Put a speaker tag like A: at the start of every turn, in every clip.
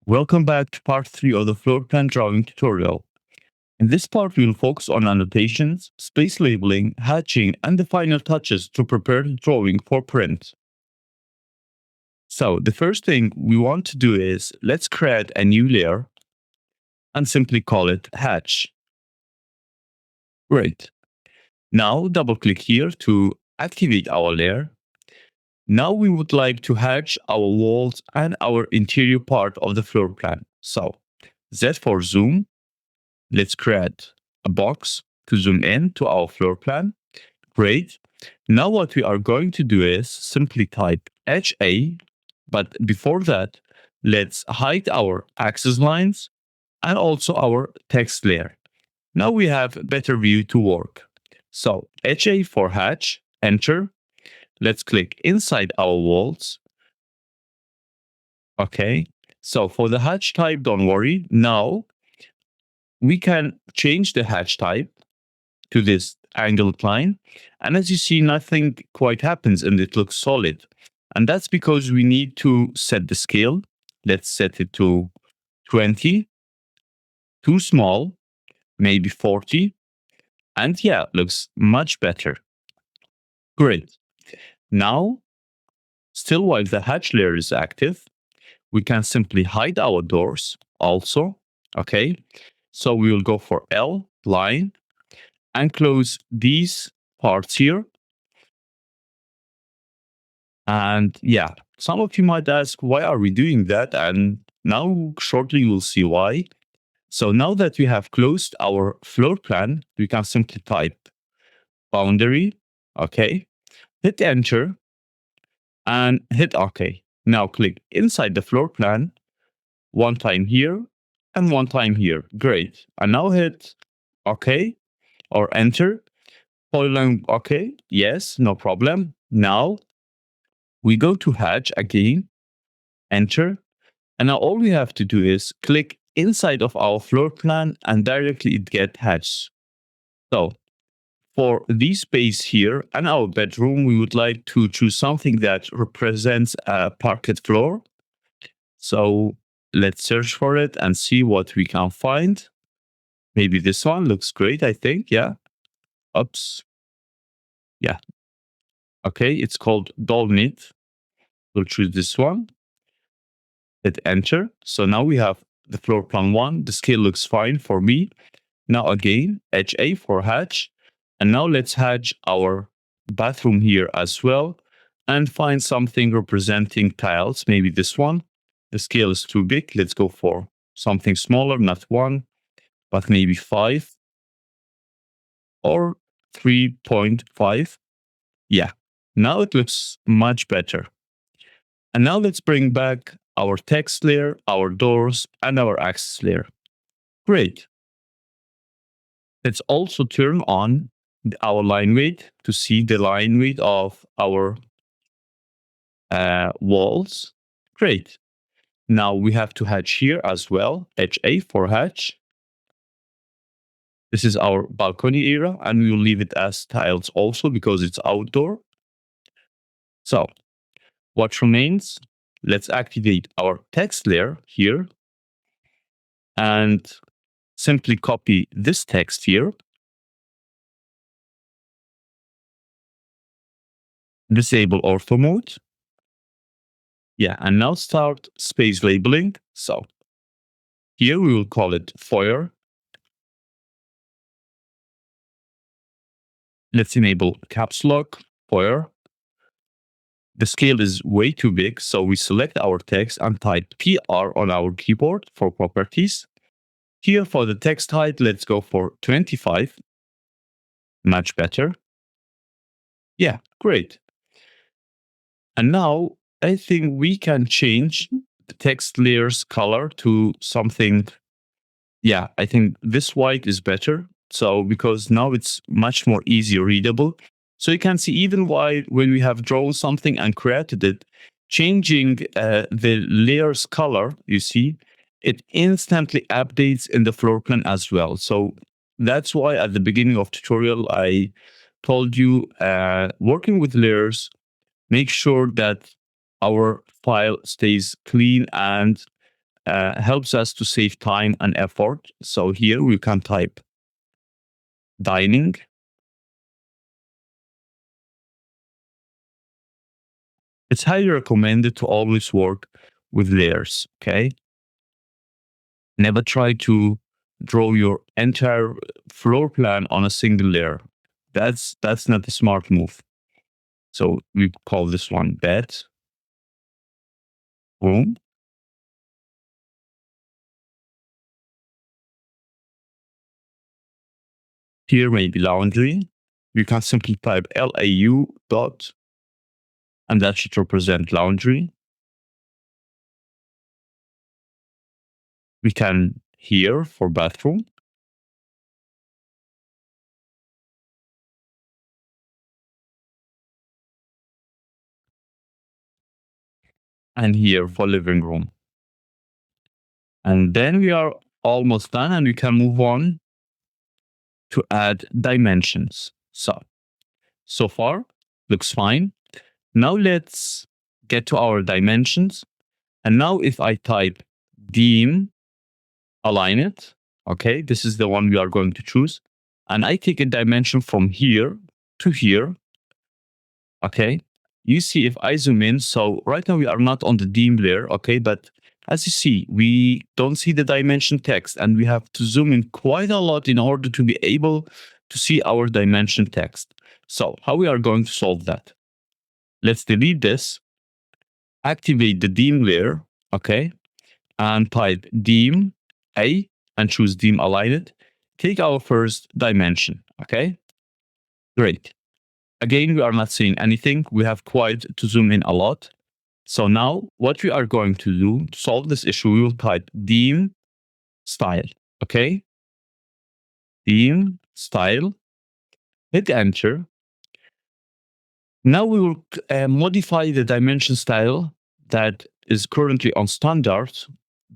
A: Welcome back to part 3 of the floor plan drawing tutorial. In this part, we will focus on annotations, space labeling, hatching, and the final touches to prepare the drawing for print. So the first thing we want to do is let's create a new layer and simply call it hatch. Great. Now double click here to activate our layer. Now we would like to hatch our walls and our interior part of the floor plan. So Z for zoom. Let's create a box to zoom in to our floor plan. Great. Now what we are going to do is simply type HA, but before that, let's hide our axis lines and also our text layer. Now we have a better view to work. So HA for hatch, enter. Let's click inside our walls. Okay. So for the hatch type, don't worry. Now we can change the hatch type to this angled line. And as you see, nothing quite happens and it looks solid. And that's because we need to set the scale. Let's set it to 20, too small, maybe 40. And yeah, it looks much better. Great. Now, still while the hatch layer is active, we can simply hide our doors also. Okay. So we will go for L, line, and close these parts here. And yeah, some of you might ask, why are we doing that? And now shortly you'll see why. So now that we have closed our floor plan, we can simply type boundary, okay, hit enter and hit OK. Now click inside the floor plan, one time here and one time here. Great. And now hit OK or enter. Polyline OK. Yes, no problem. Now we go to hatch again, enter. And now all we have to do is click inside of our floor plan and directly it gets hatched. So for this space here and our bedroom, we would like to choose something that represents a parquet floor. So let's search for it and see what we can find. Maybe this one looks great, I think. Yeah. Oops. Yeah. Okay. It's called Dolnit. We'll choose this one. Hit enter. So now we have the floor plan 1. The scale looks fine for me. Now again, HA for hatch. And now let's hatch our bathroom here as well and find something representing tiles. Maybe this one. The scale is too big. Let's go for something smaller, not 1, but maybe 5 or 3.5. Yeah, now it looks much better. And now let's bring back our text layer, our doors, and our axis layer. Great. Let's also turn on our line weight to see the line weight of our walls. Great. Now we have to hatch here as well. HA for hatch. This is our balcony area, and we will leave it as tiles also because it's outdoor. So what remains? Let's activate our text layer here and simply copy this text here. Disable ortho mode. Yeah, and now start space labeling. So here we will call it foyer. Let's enable caps lock, foyer. The scale is way too big, so we select our text and type PR on our keyboard for properties. Here for the text height, let's go for 25. Much better. Yeah, great. And now I think we can change the text layer's color to something. Yeah, I think this white is better. So because now it's much more easy readable. So you can see even when we have drawn something and created it, changing the layer's color, you see, it instantly updates in the floor plan as well. So that's why at the beginning of tutorial, I told you working with layers, make sure that our file stays clean and helps us to save time and effort. So here we can type dining. It's highly recommended to always work with layers, okay? Never try to draw your entire floor plan on a single layer. That's not a smart move. So we call this one bed, room. Here maybe laundry. You can simply type LAU dot, and that should represent laundry. We can here for bathroom. And here for living room. And then we are almost done and we can move on to add dimensions. So far looks fine. Now let's get to our dimensions. And now if I type dim, align it, okay, this is the one we are going to choose. And I take a dimension from here to here, okay. You see if I zoom in, so right now we are not on the dim layer, okay, but as you see, we don't see the dimension text and we have to zoom in quite a lot in order to be able to see our dimension text. So how we are going to solve that? Let's delete this, activate the dim layer, okay, and type dim A and choose dim align it. Take our first dimension, okay? Great. Again, we are not seeing anything. We have quite to zoom in a lot. So now what we are going to do to solve this issue, we will type dim style, okay? Dim style, hit enter. Now we will modify the dimension style that is currently on standard,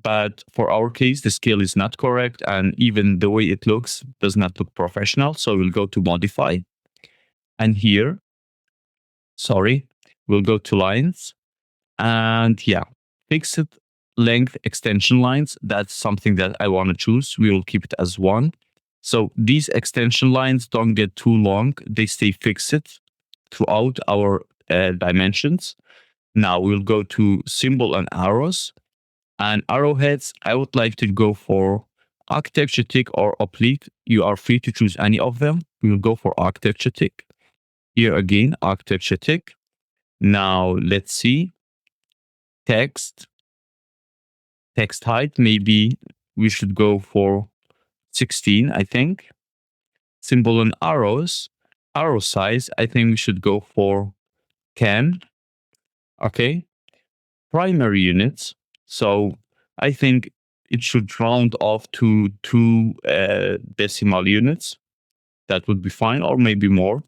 A: but for our case, the scale is not correct and even the way it looks does not look professional. So we'll go to modify and here, we'll go to lines and yeah, fixed length extension lines. That's something that I want to choose. We will keep it as 1. So these extension lines don't get too long. They stay fixed throughout our dimensions. Now we'll go to symbol and arrows. And arrowheads, I would like to go for architecture tick or oblique. You are free to choose any of them. We will go for architecture tick. Here again, architecture tick. Now let's see. Text height, maybe we should go for 16, I think. Symbol and arrows, arrow size, I think we should go for 10. Okay. Primary units. So I think it should round off to 2 decimal units. That would be fine, or maybe more.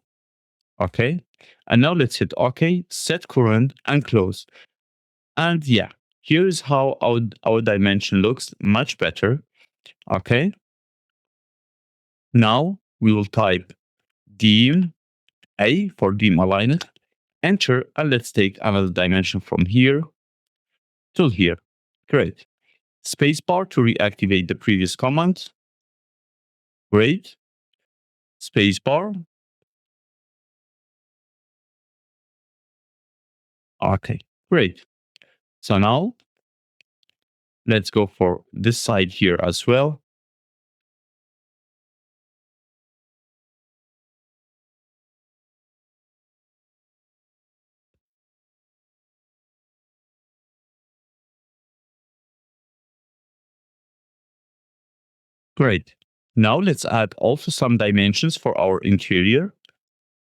A: Okay. And now let's hit OK, set current and close. And yeah, here's how our dimension looks much better. Okay. Now we will type dim A for dim aligned, enter, and let's take another dimension from here till here. Great. Spacebar to reactivate the previous command. Great. Spacebar. Okay, great. So now let's go for this side here as well. Great. Now let's add also some dimensions for our interior.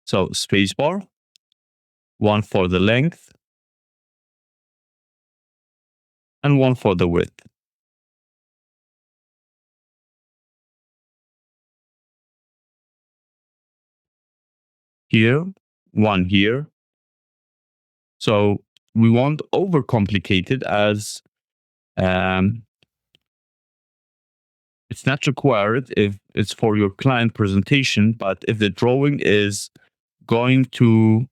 A: So spacebar, 1 for the length, and 1 for the width. Here, 1 here. So we won't overcomplicate it as it's not required if it's for your client presentation, but if the drawing is going to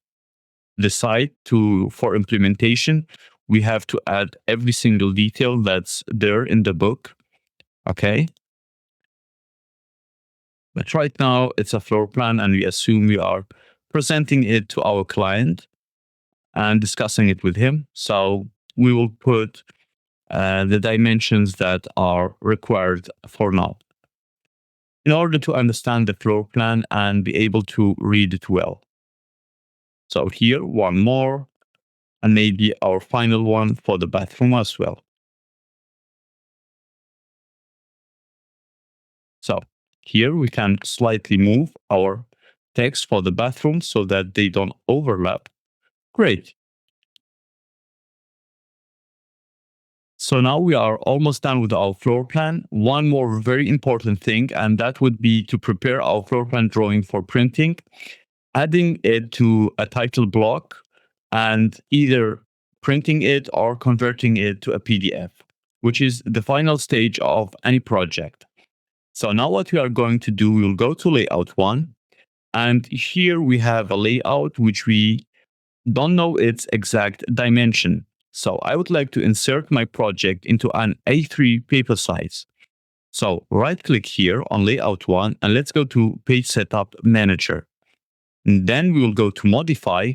A: the site for implementation, we have to add every single detail that's there in the book. Okay. But right now it's a floor plan and we assume we are presenting it to our client and discussing it with him. So we will put the dimensions that are required for now in order to understand the floor plan and be able to read it well. So here, one more, and maybe our final one for the bathroom as well. So here we can slightly move our text for the bathroom so that they don't overlap. Great. So now we are almost done with our floor plan. One more very important thing, and that would be to prepare our floor plan drawing for printing, adding it to a title block and either printing it or converting it to a PDF, which is the final stage of any project. So now what we are going to do, we'll go to layout one. And here we have a layout which we don't know its exact dimension. So I would like to insert my project into an A3 paper size. So right click here on layout one and let's go to page setup manager. And then we will go to modify.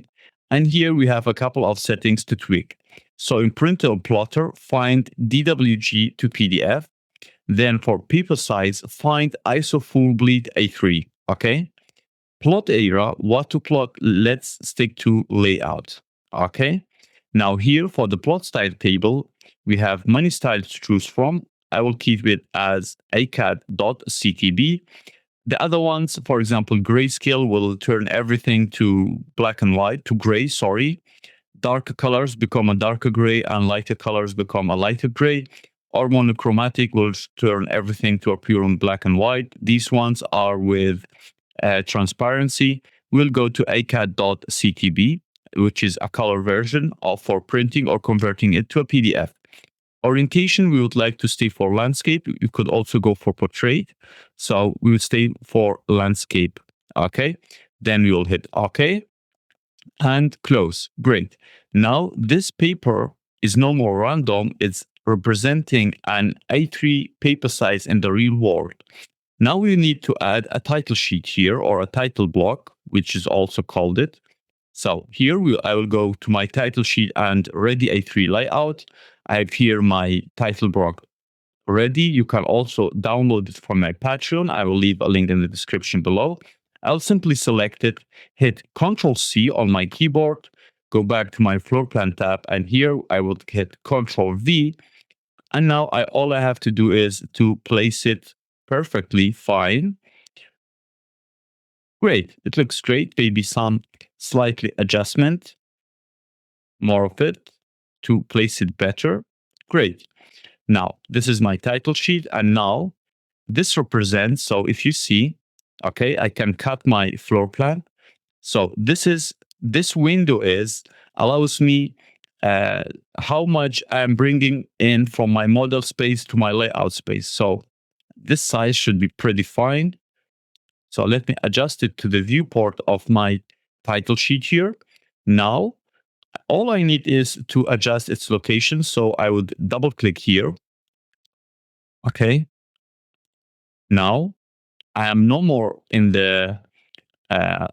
A: And here we have a couple of settings to tweak. So in printer plotter, find DWG to PDF. Then for paper size, find ISO full bleed A3. Okay. Plot area, what to plot, let's stick to layout. Okay. Now here for the plot style table, we have many styles to choose from. I will keep it as AutoCAD.ctb. The other ones, for example, grayscale will turn everything to black and white, to gray, sorry. Darker colors become a darker gray and lighter colors become a lighter gray. Or monochromatic will turn everything to a pure black and white. These ones are with transparency. We'll go to AutoCAD.ctb, which is a color version for printing or converting it to a PDF. Orientation, we would like to stay for landscape. You could also go for portrait. So we will stay for landscape. Okay. Then we will hit OK and close. Great. Now this paper is no more random. It's representing an A3 paper size in the real world. Now we need to add a title sheet here or a title block, which is also called it. So here I will go to my title sheet and ready A3 layout. I have here my title block ready. You can also download it from my Patreon. I will leave a link in the description below. I'll simply select it, hit Ctrl+C on my keyboard, go back to my floor plan tab, and here I will hit Ctrl+V. And now all I have to do is to place it perfectly fine. Great. It looks great. Maybe some slightly adjustment, more of it to place it better. Great. Now, this is my title sheet. And now this represents, so if you see, okay, I can cut my floor plan. So this window allows me how much I'm bringing in from my model space to my layout space. So this size should be pretty fine. So let me adjust it to the viewport of my title sheet here. Now, all I need is to adjust its location. So I would double click here. Okay. Now I am no more in the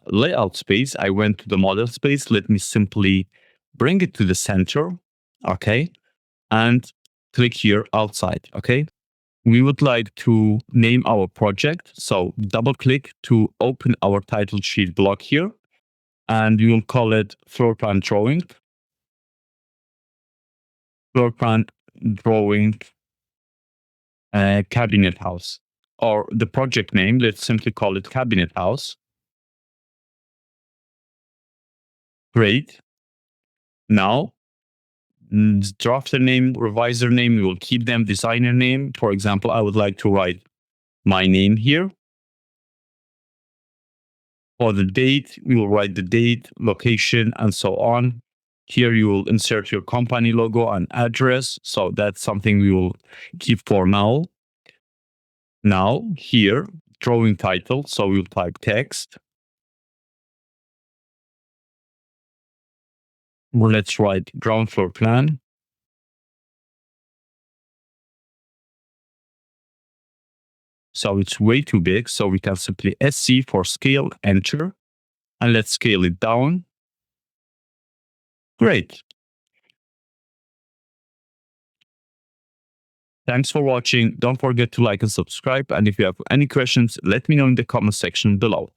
A: layout space. I went to the model space. Let me simply bring it to the center. Okay. And click here outside. Okay. We would like to name our project. So double click to open our title sheet block here. And we will call it floor plan drawing. Floor plan drawing cabinet house. Or the project name, let's simply call it cabinet house. Great. Now, drafter name, reviser name, we will keep them. Designer name, for example, I would like to write my name here. For the date, we will write the date, location, and so on. Here you will insert your company logo and address. So that's something we will keep for now. Now here, drawing title. So we'll type text. Well, let's write ground floor plan. So it's way too big. So we can simply SC for scale, enter, and let's scale it down. Great. Thanks for watching. Don't forget to like and subscribe. And if you have any questions, let me know in the comment section below.